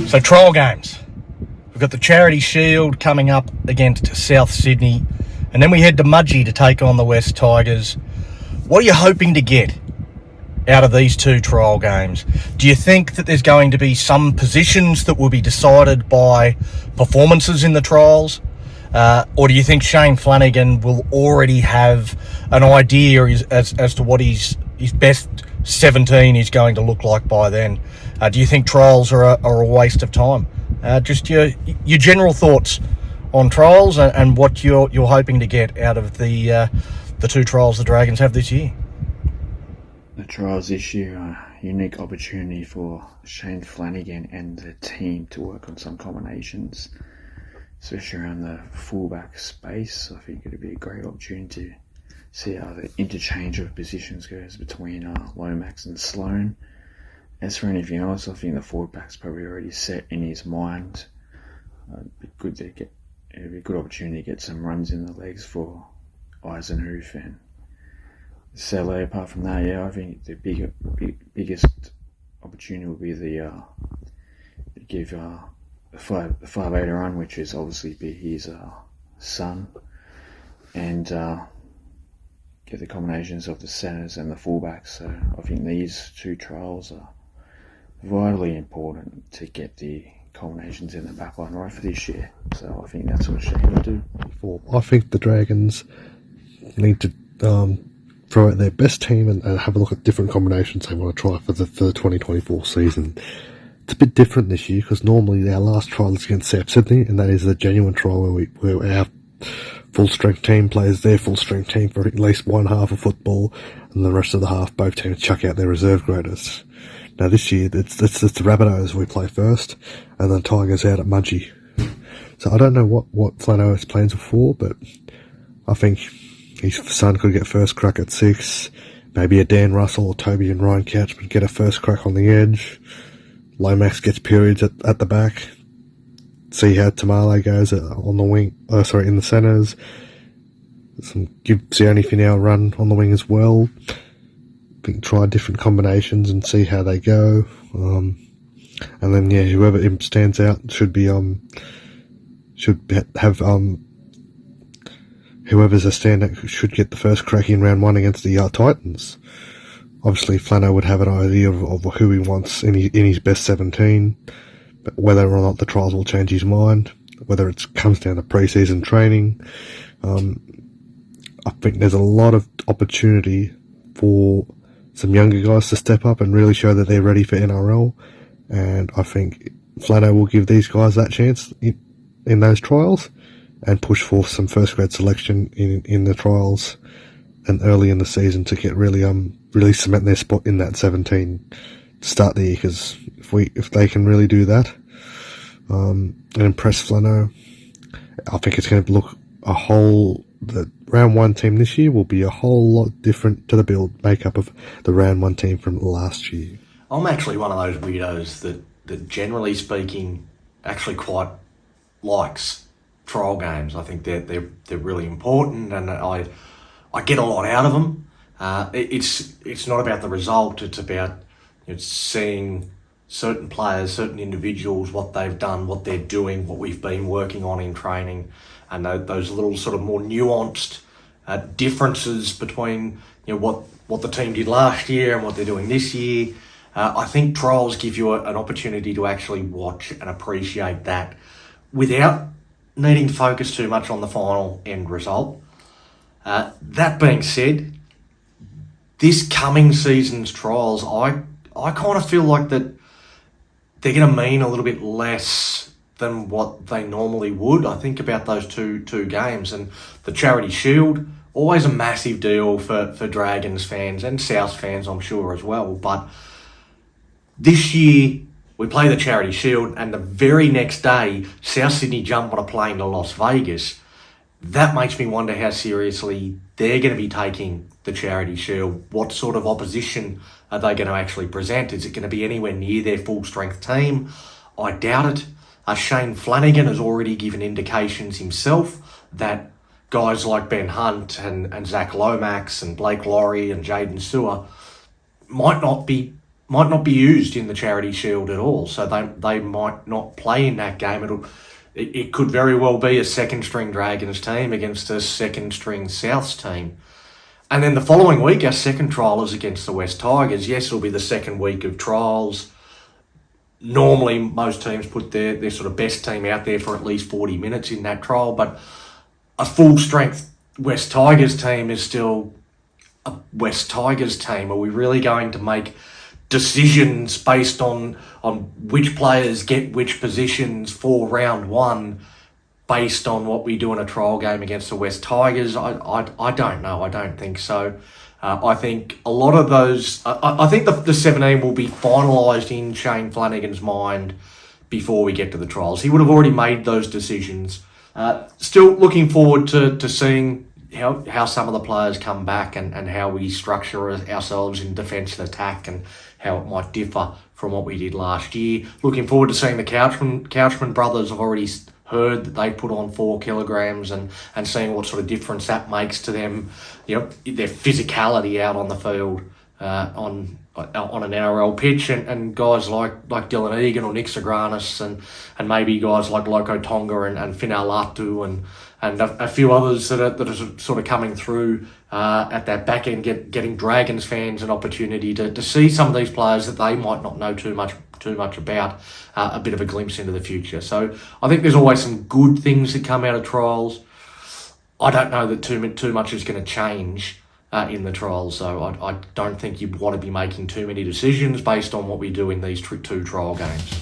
So trial games. We've got the Charity Shield coming up against South Sydney, and then we head to Mudgee to take on the West Tigers. What are you hoping to get out of these two trial games? Do you think that there's going to be some positions that will be decided by performances in the trials? Or do you think Shane Flanagan will already have an idea as to what his best 17 is going to look like by then? Do you think trials are a waste of time? Just your general thoughts on trials and what you're hoping to get out of the two trials the Dragons have this year. The trials this year are a unique opportunity for Shane Flanagan and the team to work on some combinations, especially around the fullback space. I think it'll be a great opportunity to see how the interchange of positions goes between Lomax and Sloan. As for anything else, I think the forward back's probably already set in his mind. It'd be a good opportunity to get some runs in the legs for Eisenhuth and Saleh. Apart from that, I think the biggest opportunity will be the give the 5'8" run, which is obviously be his son, and get the combinations of the centres and the fullbacks. So I think these two trials are vitally important to get the combinations in the backline right for this year. So I think that's what Shane will do. I think the Dragons need to throw out their best team and have a look at different combinations they want to try for the 2024 season. It's a bit different this year because normally our last trial is against South Sydney, and that is a genuine trial where our full-strength team plays their full-strength team for at least one half of football, and the rest of the half both teams chuck out their reserve graders. Now this year, it's the Rabbitohs we play first, and then Tigers out at Mudgee. So I don't know what Flano's plans are for, but I think his son could get first crack at 6. Maybe a Dan Russell or Toby and Ryan Couchman get a first crack on the edge. Lomax gets periods at the back. See how Tamale goes on the wing. In the centres. Give Sione Finau a run on the wing as well. Try different combinations and see how they go. And then whoever stands out should have whoever's a standout should get the first crack in round 1 against the Titans. Obviously, Flano would have an idea of who he wants in his best 17, but whether or not the trials will change his mind, whether it comes down to pre-season training. I think there's a lot of opportunity for some younger guys to step up and really show that they're ready for NRL, and I think Flano will give these guys that chance in those trials and push for some first grade selection in the trials and early in the season to get really cement their spot in that 17 to start the year. Because if they can really do that and impress Flano, I think it's going to look the round 1 team this year will be a whole lot different to the makeup of the round 1 team from last year. I'm actually one of those weirdos that generally speaking actually quite likes trial games. I think they're really important, and I get a lot out of them. It's not about the result. It's about seeing certain players, certain individuals, what they've done, what they're doing, what we've been working on in training, and those little sort of more nuanced differences between what the team did last year and what they're doing this year. I think trials give you an opportunity to actually watch and appreciate that without needing to focus too much on the final end result. That being said, this coming season's trials, I kind of feel like that they're going to mean a little bit less than what they normally would. I think about those two games, and the Charity Shield, always a massive deal for Dragons fans and South fans, I'm sure, as well. But this year, we play the Charity Shield, and the very next day, South Sydney jump on a plane to Las Vegas. That makes me wonder how seriously they're going to be taking the Charity Shield. What sort of opposition are they going to actually present? Is it going to be anywhere near their full-strength team? I doubt it. Shane Flanagan has already given indications himself that guys like Ben Hunt and Zach Lomax and Blake Laurie and Jaden Sewer might not be used in the Charity Shield at all. So they might not play in that game. It could very well be a second string Dragons team against a second string Souths team. And then the following week, our second trial is against the West Tigers. Yes, it'll be the second week of trials. Normally, most teams put their sort of best team out there for at least 40 minutes in that trial, but a full-strength West Tigers team is still a West Tigers team. Are we really going to make decisions based on which players get which positions for round one based on what we do in a trial game against the West Tigers? I don't know. I don't think so. I think a lot of those... I think the 17 will be finalised in Shane Flanagan's mind before we get to the trials. He would have already made those decisions. Still looking forward to seeing how some of the players come back and how we structure ourselves in defence and attack and how it might differ from what we did last year. Looking forward to seeing the Couchman brothers. I've already heard that they put on 4 kilograms and seeing what sort of difference that makes to them, their physicality out on the field on an NRL pitch, and guys like Dylan Egan or Nick Sagranis and maybe guys like Loco Tonga and Finn Alatu and a few others that are sort of coming through at that back end, getting Dragons fans an opportunity to see some of these players that they might not know too much about, a bit of a glimpse into the future. So I think there's always some good things that come out of trials. I don't know that too much is going to change in the trials, so I don't think you'd want to be making too many decisions based on what we do in these 2 trial games.